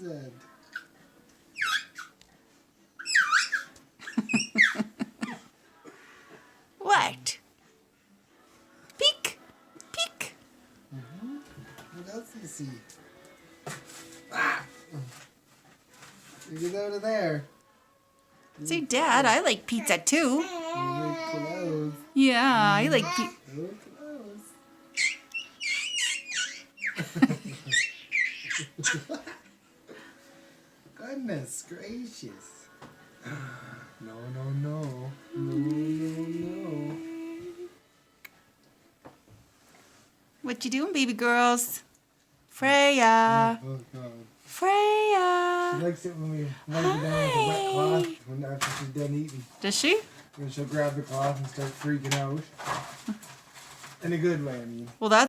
it? What? Peek. Peek. What else do you see? Ah! You get out of there. Say, Dad, I like pizza too. You look close. Yeah, I like pizza. So close. Goodness gracious. No, no, no. No, no, no. What you doing, baby girls? Freya. Oh, God. Freya. She likes it when we wipe it down with a wet cloth when after she's done eating. Does she? Then she'll grab the cloth and start freaking out. In a good way, I mean. Well, that's